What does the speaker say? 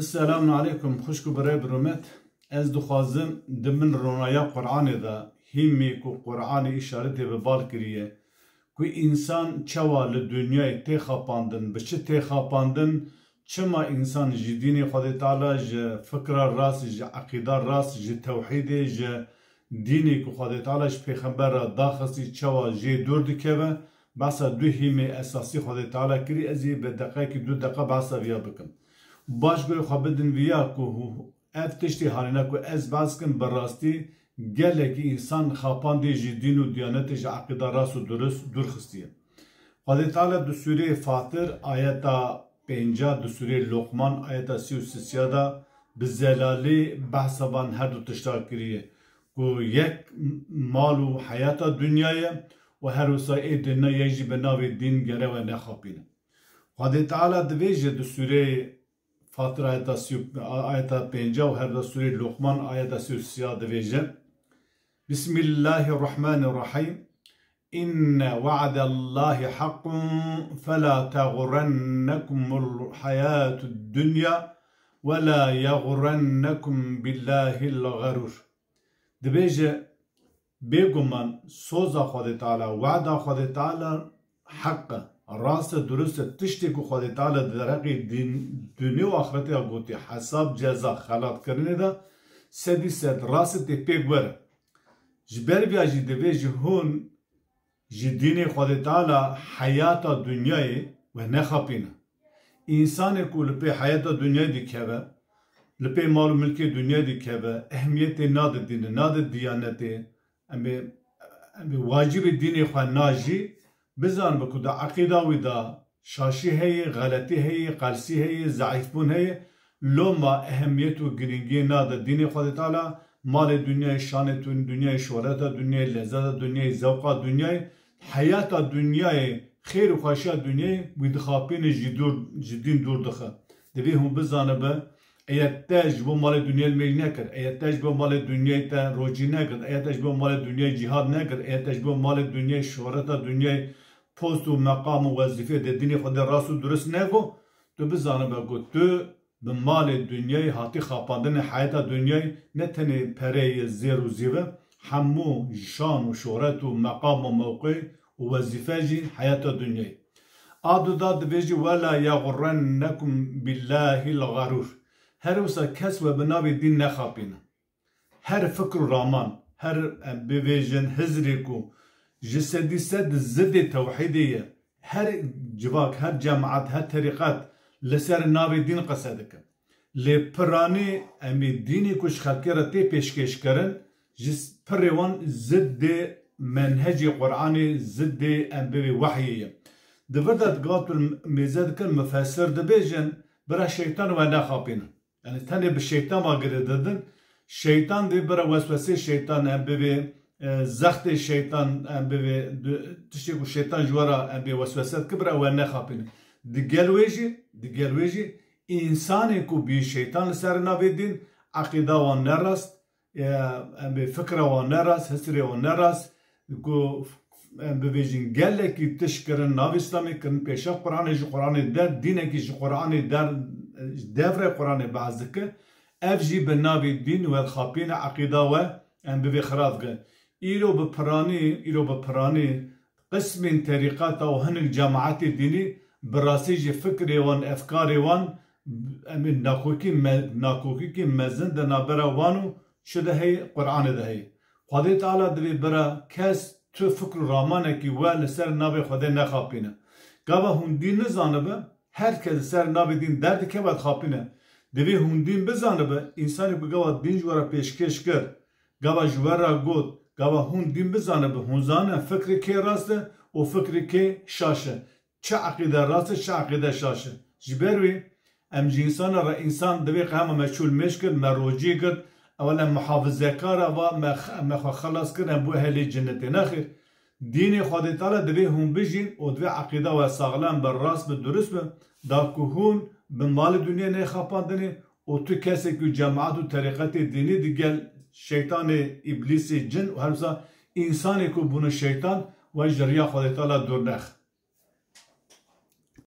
السلام علیکم خوشکو برای برومت از دخوازم دمن رونایا قرآن دا همی کو قرآن اشارت به بال کریه که انسان چوا لدنیای تخاپاندن بچه تخاپاندن چما انسان جدین خود تعالی ج فکر راس ج عقیده راس ج توحید ج دینی که خود تعالی ج پیغمبر داخسی چوا ج دور دکه باسا دو همی اساسی خود تعالی کری ازی به دقیقی 2 دقیقه باسا ویا بکم باش گوی خواه بدن ویا که اف تشتی حالینا که از باز کن براستی گله که انسان خاپانده جی دین و دیانت جی عقیده راست و درخستیه خود تعالی دو سوره فاطر آیتا 50 دو سوره لقمان آیتا 33 دا به زلالی بحثوان هر دو تشتار کریه که یک مال و حیات دنیای و هر وسای دنیا جی به ناو دین گره و نخوابینه خود تعالی دویجه دو سوره فاطر آیتا 50 و هر دو سوره لقمان آیتا 33 دویجه بسم الله الرحمن الرحیم إن وعد الله حق فلا تغرنكم الحياة الدنيا ولا يغرنكم بالله الغرور دبيجه بيگمان سوزا خود تعالى وعدا خود تعالى حق راس درست تشتی که خود تعالی درقی دنیا و آخرتی گوتی حساب جزا خلات کرنه دا سدی سد راست تی پیگ بره جبر بیا جی دوی جهون جی دین خود تعالی حیات دنیای و نخاپینه انسان که لپی حیات دنیای دیکه لپی مال و ملکی دنیای دیکه اهمیت ناد دین ناد دیانتی امی واجب دین خواه ناجی بزن بکو دا عقیده وی دا شاشی هی غلطی هی قلسی هی ضعیف بون هی لو ما اهمیت و گرینگی ناد دین خود تعالی مال دنیای شانتون دنیای شهرت دنیای لذت دنیای ذوق دنیای حیات دنیای خیر و خوشی دنیای وی دخابین جدین دور دخه دوی هم بزنه به ایت تاج بو مال دنیای میل نکر ایت تاج بو مال دنیای تا روجی نکر ایت تاج بو مال دنیای جهاد نکر ایت تاج بو مال دنیای شهرت دنیای پست و مقام و وظیفه د دین خود راست و درست نگو تو بزنه بگو تو به مال دنیای هاتی خاپاندن حیات دنیای نتنی پره زیر و زیوه همو شان و شهرت و مقام و موقع و وظیفه جی حیات دنیای آدو داد بیجی ولا یغرنکم بالله الغرور هر وسا کس و بناوی دین نخاپینه هر فکر و رامان هر بویژن هزری کو جسدی سد زد توحیدیه هر جواک هر جماعت هر طریقات لسر ناوی دین قصده کن لی پرانی امی دینی کش خلقی را تی پیشکش کرن جس پروان زد منهج قرآنی زد انبوی وحییه دوردت قاتل میزد کن مفسر دبیجن برا شیطان و نخاپینه یعنی تنه به شیطان ما گرددن شیطان دی برا وسوسه شیطان انبوی زخت شیطان انبوی تشتی کو شیطان جوارا انبوی وسوسه کبرا و نخاپینه دیگلویجی انسانی کو بی شیطان سر نبیدین عقیده و نراست فکر و نراست حسری و نراست کو ببیجین گله کی تشکرن ناو اسلامی کن پیشا قرآن در دینه کی قرآن در دفر قرآن بعض که اف جی به ناو دین و خاپین عقیده و انبوی خراب که ایرو به پرانی قسم طریقات و هنگ جماعت دینی براسی جی فکری وان افکاری وان امین ناکوکی که مزن ده نابرا وانو شده هی قرآن ده هی خواهی تعالی دوی برا کس تو فکر رامانه که و لسر نابی خواهی نخاپینه گاوه هندین نزانه به هر کس سر نابی دین درد که باید خاپینه دوی هندین بزانه به انسانی که گاوه دین جوارا پیشکش کرد گاوه جوارا گود گاوه هندین بزانه به هنزانه فکری که راسته و فکری که شاشه چه عقیده راسته چه عقیده شاشه جبروی ام جنسان را انسان دوی قهمه مشغول میش کرد مروجی کرد اولا محافظه کاره و مخوا خلاص کرد بو اهل جنت نخیر دین خود تعالی دوی هم بجین و دوی عقیده و ساغلان بر راست به درست به دا که هون به مال دنیا نخاپاندنی و تو کسی که جماعت و طریقت دینی دیگل شیطان ابلیس جن و هر انسانی که بونه شیطان و جریا خود تعالی دور نخ